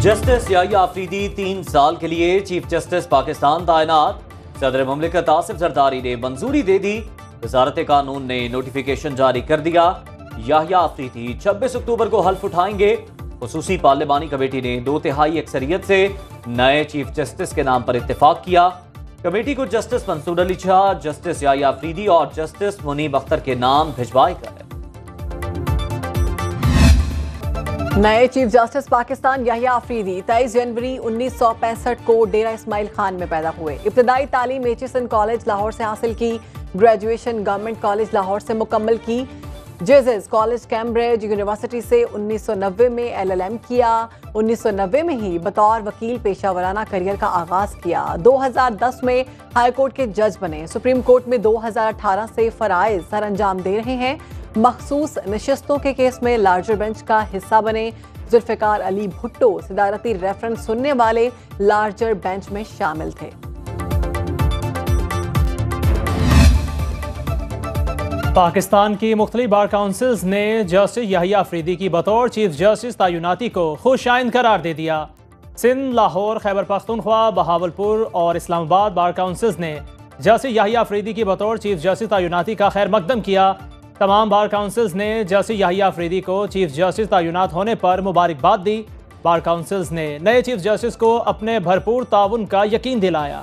Justice Yahya Afridi 3 साल के लिए चीफ जस्टिस पाकिस्तान तैनात। सदर मुमलिकत आसिफ जरदारी ने मंजूरी दे दी। वजारत कानून ने नोटिफिकेशन जारी कर दिया। याहिया अफरीदी 26 अक्टूबर को हल्फ उठाएंगे। खुसूसी पार्लिमानी कमेटी ने 2/3 अक्सरियत से नए चीफ जस्टिस के नाम पर इत्तेफाक किया। कमेटी को जस्टिस मंसूर अली शाह, जस्टिस याहिया अफरीदी और जस्टिस मुनीब अख्तर के नाम भिजवाए गए। नए चीफ जस्टिस पाकिस्तान याहिया अफरीदी 23 जनवरी 1965 को डेरा इस्माइल खान में पैदा हुए। इब्तदाई तालीम एचिसन कॉलेज लाहौर से हासिल की। ग्रेजुएशन गवर्नमेंट कॉलेज लाहौर से मुकम्मल की। जेजेस कॉलेज कैम्ब्रिज यूनिवर्सिटी से 1990 में LLM किया। 1990 में ही बतौर वकील पेशा वराना करियर का आगाज किया। 2010 में हाई कोर्ट के जज बने। सुप्रीम कोर्ट में 2018 से फराइज सर अंजाम दे रहे हैं। मखसूस नशिस्तों के केस में लार्जर बेंच का हिस्सा बने। जुल्फिकार अली भुट्टो सदारती रेफरेंस सुनने वाले लार्जर बेंच में शामिल थे। पाकिस्तान की मुख्तलिफ बार काउंसिल्स ने जस्टिस याहिया अफरीदी की बतौर चीफ जस्टिस तैनाती को खुशाइन करार दे दिया। सिंध, लाहौर, खैबर पख्तूनख्वा, बहावलपुर और इस्लामाबाद बार काउंसिल्स ने जस्टिस याहिया अफरीदी की बतौर चीफ जस्टिस तैनाती का खैर मकदम किया। तमाम बार काउंसिल्स ने जस्टिस याहिया अफरीदी को चीफ जस्टिस तैनात होने पर मुबारकबाद दी। बार काउंसिल्स ने नए चीफ जस्टिस को अपने भरपूर ताउन का यकीन दिलाया।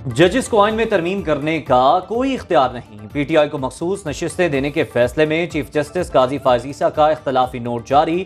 जजिस को आइन में तरमीम करने का कोई इख्तियार नहीं। PTI को मखसूस नशिस्तें देने के फैसले में चीफ जस्टिस काजी फायजीसा का इख्तलाफी नोट जारी।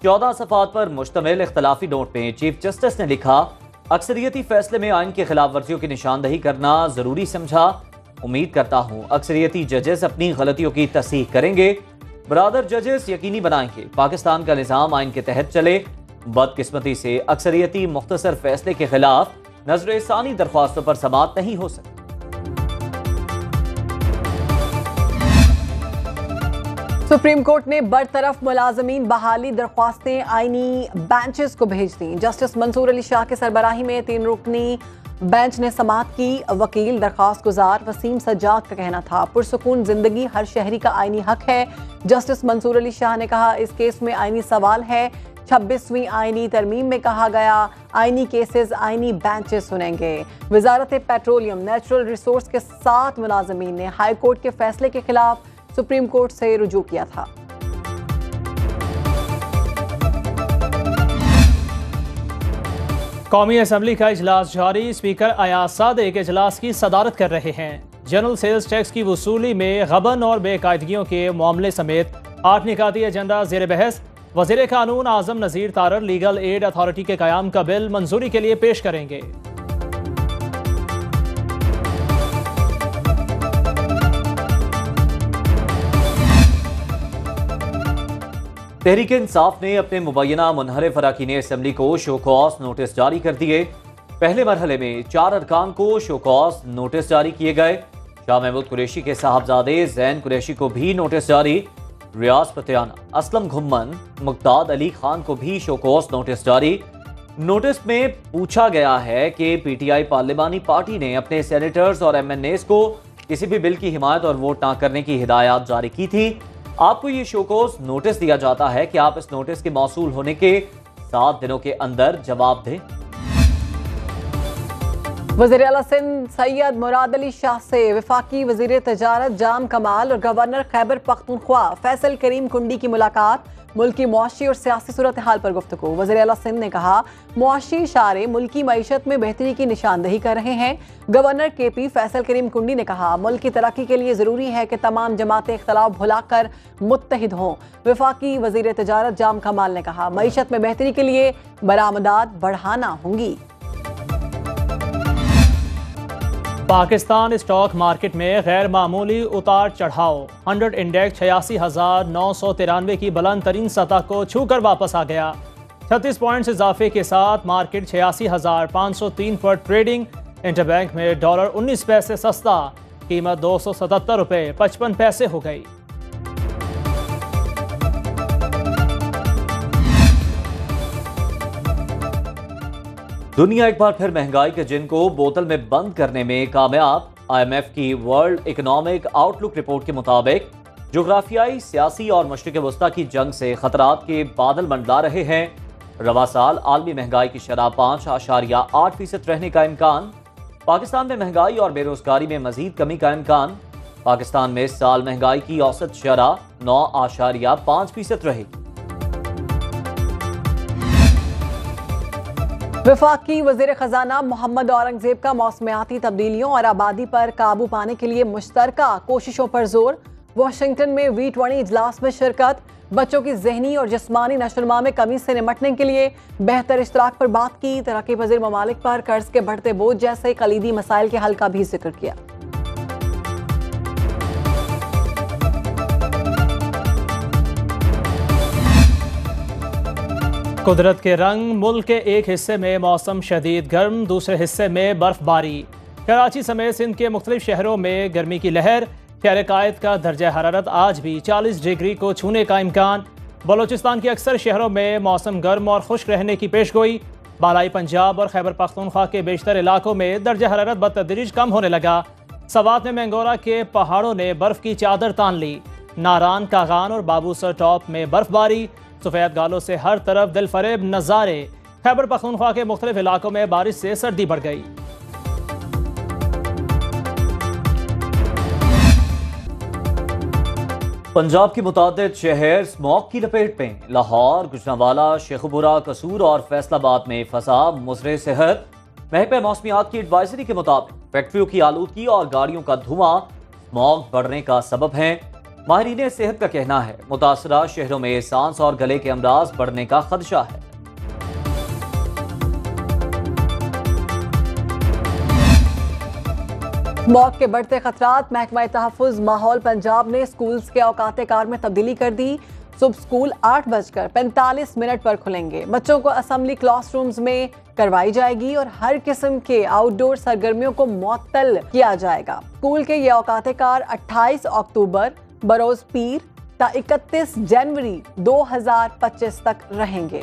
14 सफ़ात पर मुश्तमिल इख्तलाफी नोट में चीफ जस्टिस ने लिखा, अक्सरियती फैसले में आइन की खिलाफ वर्जियों की निशानदही करना जरूरी समझा। उम्मीद करता हूँ अक्सरियती जजेस अपनी गलतियों की तस्दीक करेंगे। बरादर जजेस यकीनी बनाएंगे पाकिस्तान का निज़ाम आइन के तहत चले। बदकिस्मती से अक्सरियती मुख्तसर फैसले के खिलाफ नजर सानी दरख्वास्तों पर समाअत नहीं हो सकती। सुप्रीम कोर्ट ने बरतरफ मुलाजमीन बहाली दरख्वास्तें आईनी बेंचेस को भेज दी। जस्टिस मंसूर अली शाह के सरबराही में 3 रुकनी बेंच ने समाअत की। वकील दरख्वास्त गुजार वसीम सज्जाद का कहना था, पुरसुकून जिंदगी हर शहरी का आईनी हक है। जस्टिस मंसूर अली शाह ने कहा, इस केस में आईनी सवाल है। 26वीं आईनी तरमीम में कहा गया, आईनी केसेस आईनी बेंचेस सुनेंगे। वजारत पेट्रोलियम नेचुरल रिसोर्स के 7 मुलाजमीन ने हाई कोर्ट के फैसले के खिलाफ सुप्रीम कोर्ट से रुजू किया था। कौमी असम्बली का इजलास जारी। स्पीकर अयाज सादिक इजलास की सदारत कर रहे हैं। जनरल सेल्स टैक्स की वसूली में गबन और बेकायदगियों के मामले समेत 8 निकाती एजेंडा ज़ेर बहस। वज़ीर कानून आज़म नज़ीर तारर लीगल एड अथॉरिटी के क़याम का बिल मंजूरी के लिए पेश करेंगे। तहरीक इंसाफ ने अपने मुबैना मुनहरिफ अरकान असम्बली को शो कॉज नोटिस जारी कर दिए। पहले मरहले में 4 अरकान को शो कॉज नोटिस जारी किए गए। शाह महमूद कुरैशी के साहबजादे जैन कुरैशी को भी नोटिस जारी। रियाज पतियाना, असलम घुम्मन, मुक्ताद अली खान को भी शो कॉज नोटिस जारी। नोटिस में पूछा गया है कि PTI पार्लिमानी पार्टी ने अपने सेनेटर्स और MNAs को किसी भी बिल की हिमायत और वोट ना करने की हिदायत जारी की थी। आपको ये शोकोज नोटिस दिया जाता है कि आप इस नोटिस के मौसूल होने के 7 दिनों के अंदर जवाब दें। वज़ीर आला सिंध सैयद मुराद अली शाह से वफाकी वज़ीर तजारत जाम कमाल और गवर्नर खैबर पख्तूनख्वा फैसल करीम कुंडी की मुलाकात। मुल्की मुआशी और सियासी सूरत हाल पर गुफ्तगू। वज़ीर आला सिंध ने कहा, मुआशी इशारे मुल्की मईशत में बेहतरी की निशानदही कर रहे हैं। गवर्नर KP फैसल करीम कुंडी ने कहा, मुल्क की तरक्की के लिए जरूरी है कि तमाम जमातें इख्तलाफ भुलाकर मुत्तहिद हों। वफाकी वज़ीर तजारत जाम कमाल ने कहा, मईशत में बेहतरी के लिए बरामदात बढ़ाना होंगी। पाकिस्तान स्टॉक मार्केट में गैर मामूली उतार चढ़ाव। 100 इंडेक्स 86,993 की बुलंद तरीन सतह को छूकर वापस आ गया। 36 पॉइंट्स इजाफे के साथ मार्केट 86,503 पर ट्रेडिंग। इंटरबैंक में $19 पैसे सस्ता, कीमत $277.55 हो गई। दुनिया एक बार फिर महंगाई के जिन को बोतल में बंद करने में कामयाब। IMF की वर्ल्ड इकोनॉमिक आउटलुक रिपोर्ट के मुताबिक जोग्राफियाई, सियासी और मशरिक़ वस्ता की जंग से खतरात के बादल मंडला रहे हैं। रवा साल आलमी महंगाई की शरह 5.8% रहने का इम्कान। पाकिस्तान में महंगाई और बेरोजगारी में मजीद कमी का इम्कान। पाकिस्तान में इस साल महंगाई की औसत शरह 9.5% रहेगी। वफाकी वज़ीर खजाना मोहम्मद औरंगजेब का मौसमियाती तब्दीलियों और आबादी पर काबू पाने के लिए मुश्तरका कोशिशों पर जोर। वाशिंगटन में V20 इजलास में शिरकत। बच्चों की जहनी और जिस्मानी नशोनुमा में कमी से निपटने के लिए बेहतर इश्तराक पर बात की। तरक्की पजीर ममालिक पर कर्ज के बढ़ते बोझ जैसे कलीदी मसाइल के हल का भी जिक्र किया। कुदरत के रंग। मुल्क के एक हिस्से में मौसम शदीद गर्म, दूसरे हिस्से में बर्फबारी। कराची समेत सिंध के मुख्तलिफ शहरों में गर्मी की लहर। खैर कायद का दर्जा हरारत आज भी 40 डिग्री को छूने का इम्कान। बलोचिस्तान के अक्सर शहरों में मौसम गर्म और खुश्क रहने की पेशगोई। बालाई पंजाब और खैबर पख्तूनख्वा के बेशतर इलाकों में दर्जा हरारत बतदरीज कम होने लगा। सवात में मैंगोरा के पहाड़ों ने बर्फ की चादर तान ली। नारान, कागान और बाबूसर टॉप में बर्फबारी। सफेद गालों से हर तरफ दिलफरेब नज़ारे। खैबर पख्तूनख्वा के मुख्तलिफ इलाकों में बारिश से सर्दी बढ़ गई। पंजाब की मुतादिद शहर स्मॉग की लपेट में। लाहौर, गुजरांवाला, शेखुपुरा, कसूर और फैसलाबाद में फंसा मुज़रे सेहत। महकमा मौसमियात की एडवाइजरी के मुताबिक फैक्ट्रियों की आलूदगी और गाड़ियों का धुआं स्मॉग बढ़ने का सबब है। माहिरीन सेहत का कहना है मुतासरा शहरों में सांस और गले के अमराज बढ़ने का खदशा है। स्मॉग के बढ़ते खतरात। महकमा तहफ़्फ़ुज़ माहौल पंजाब ने स्कूल्स के औकात कार में तब्दीली कर दी। सुबह स्कूल 8:45 पर खुलेंगे। बच्चों को असेंबली क्लासरूम्स में करवाई जाएगी और हर किस्म के आउटडोर सरगर्मियों को मुअत्तल किया जाएगा। स्कूल के ये औकात कार 28 अक्टूबर बरोज पीर ता 31 जनवरी 2025 तक रहेंगे।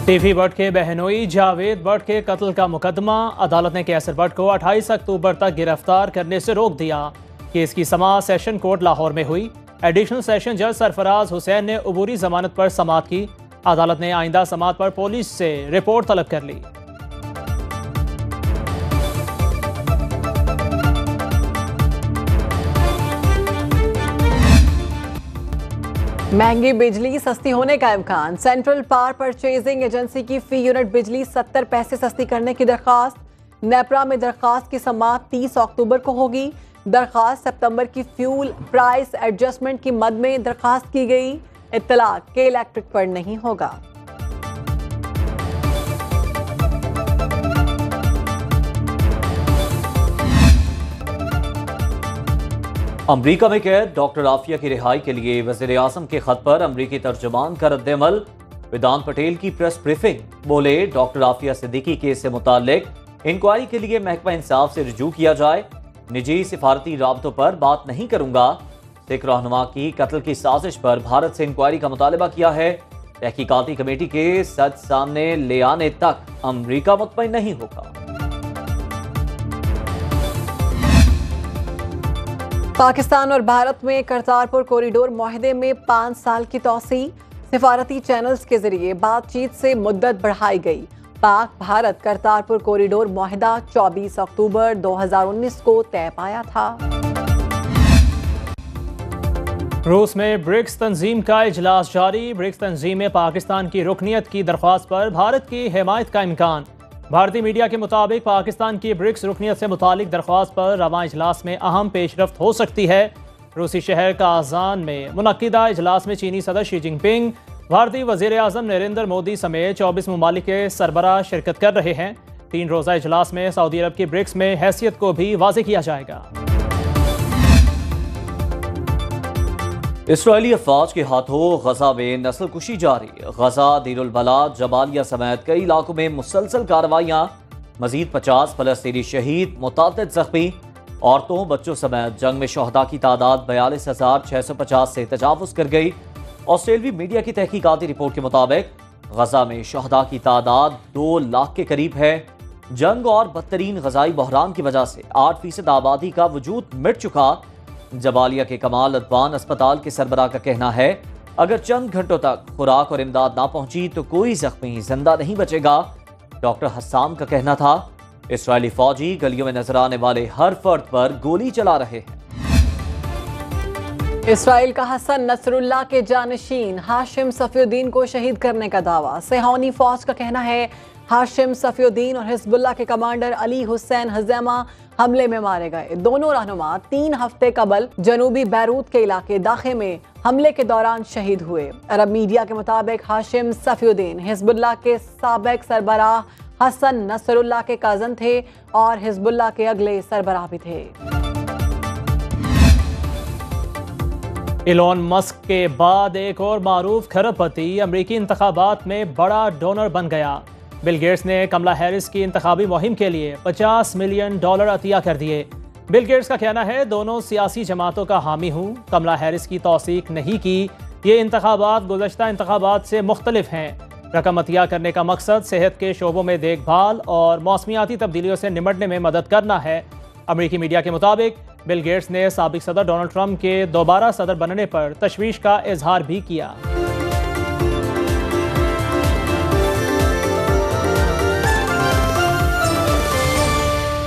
टीवी भट्ट के बहनोई जावेद भट्ट के कत्ल का मुकदमा। अदालत ने कैसर भट्ट को 28 अक्टूबर तक गिरफ्तार करने से रोक दिया। केस की समाअत सेशन कोर्ट लाहौर में हुई। एडिशनल सेशन जज सरफराज हुसैन ने अबूरी जमानत पर समाअत की। अदालत ने आइंदा समाअत पर पुलिस से रिपोर्ट तलब कर ली। महंगी बिजली सस्ती होने का इम्कान। सेंट्रल पावर परचेजिंग एजेंसी की फी यूनिट बिजली 70 पैसे सस्ती करने की दरख्वास्त। नेपरा में दरख्वास्त की समाअत 30 अक्टूबर को होगी। दरख्वास्त सितंबर की फ्यूल प्राइस एडजस्टमेंट की मद में दरख्वास्त की गई। इत्तला के इलेक्ट्रिक पर नहीं होगा। अमरीका में कैद डॉक्टर आफिया की रिहाई के लिए वज़ीर आज़म के खत पर अमरीकी तर्जुमान का रद्द-ए-अमल। विधान पटेल की प्रेस ब्रीफिंग। बोले डॉक्टर आफिया सिद्दीकी केस से मुताल्लिक इंक्वायरी के लिए महकमा इंसाफ से रुजू किया जाए। निजी सिफारती राबतों पर बात नहीं करूंगा। सिख रहनुमा की कत्ल की साजिश पर भारत से इंक्वायरी का मुतालबा किया है। तहकीकाती कमेटी के सच सामने ले आने तक अमरीका मुतमईन नहीं होगा। पाकिस्तान और भारत में करतारपुर कॉरिडोर मुआहदे में 5 साल की तौसी। सिफारती चैनल्स के जरिए बातचीत से मुद्दत बढ़ाई गई। पाक भारत करतारपुर कॉरिडोर मुआहदा 24 अक्टूबर 2019 को तय पाया था। रूस में ब्रिक्स तंजीम का इजलास जारी। ब्रिक्स तंजीम में पाकिस्तान की रुकनियत की दरख्वास्त पर भारत की हिमायत का इम्कान। भारतीय मीडिया के मुताबिक पाकिस्तान की ब्रिक्स रुकनियत से मुतालिक दरख्वास्त पर रवां इजलास में अहम पेशरफ्त हो सकती है। रूसी शहर काजान में मुनक्किदा इजलास में चीनी सदर शी जिनपिंग, भारतीय वज़ीर आज़म नरेंद्र मोदी समेत 24 ममालिक के सरबराह शिरकत कर रहे हैं। 3 रोज़ा इजलास में सऊदी अरब की ब्रिक्स में हैसियत को भी वाज़े किया जाएगा। इसराइली अफवाज के हाथों गजा में नस्ल कुशी जारी। गजा, दीरुल बला, जबालिया समेत कई इलाकों में मुसलसल कार्रवाइयाँ। मजीद 50 फलस्तीनी शहीद, मुतादिद जख्मी। औरतों बच्चों समेत जंग में शहदा की तादाद 42,650 से तजावुज़ कर गई। ऑस्ट्रेलियाई मीडिया की तहकीकाती रिपोर्ट के मुताबिक गजा में शहदा की तादाद 2 लाख के करीब है। जंग और बदतरीन ग़ज़ाई बहरान की वजह से 8% आबादी का वजूद मिट चुका। जबालिया के कमाल अदवान अस्पताल के सरबराह का कहना है, अगर चंद घंटों तक खुराक और इमदाद ना पहुंची तो कोई जख्मी जिंदा नहीं बचेगा। डॉक्टर हस्साम का कहना था, इस्राएली फौजी गलियों में नजर आने वाले हर फर्द पर गोली चला रहे हैं। इसराइल का हसन नसरुल्लाह के जानशीन हाशिम सफीउद्दीन को शहीद करने का दावा। सेहौनी फौज का कहना है, हाशिम सफीउद्दीन और हिजबुल्लाह के कमांडर अली हुसैन हज़ैमा हमले में मारे गए। दोनों रहनुमा 3 हफ्ते कबल जनूबी बैरूत के इलाके दाखे में हमले के दौरान शहीद हुए। अरब मीडिया के मुताबिक हाशिम सफीउद्दीन हिजबुल्लाह के साबिक सरबराह हसन नसरुल्लाह के काज़न थे और हिजबुल्लाह के अगले सरबराह भी थे। इलॉन मस्क के बाद एक और मारूफ खरबपति अमरीकी इंतखाबात में बड़ा डोनर बन गया। बिल गेट्स ने कमला हैरिस की इंतखाबी मुहिम के लिए $50 मिलियन अतिया कर दिए। बिल गेट्स का कहना है, दोनों सियासी जमातों का हामी हूँ, कमला हैरिस की तौसीक नहीं की। ये इंतखाबात गुज़श्ता इंतखाबात से मुख्तलिफ हैं। रकम अतिया करने का मकसद सेहत के शोबों में देखभाल और मौसमियाती तब्दीलियों से निमटने में मदद करना है। अमरीकी मीडिया के मुताबिक बिल गेट्स ने साबिक सदर डोनाल्ड ट्रंप के दोबारा सदर बनने पर तशवीश का इजहार भी किया।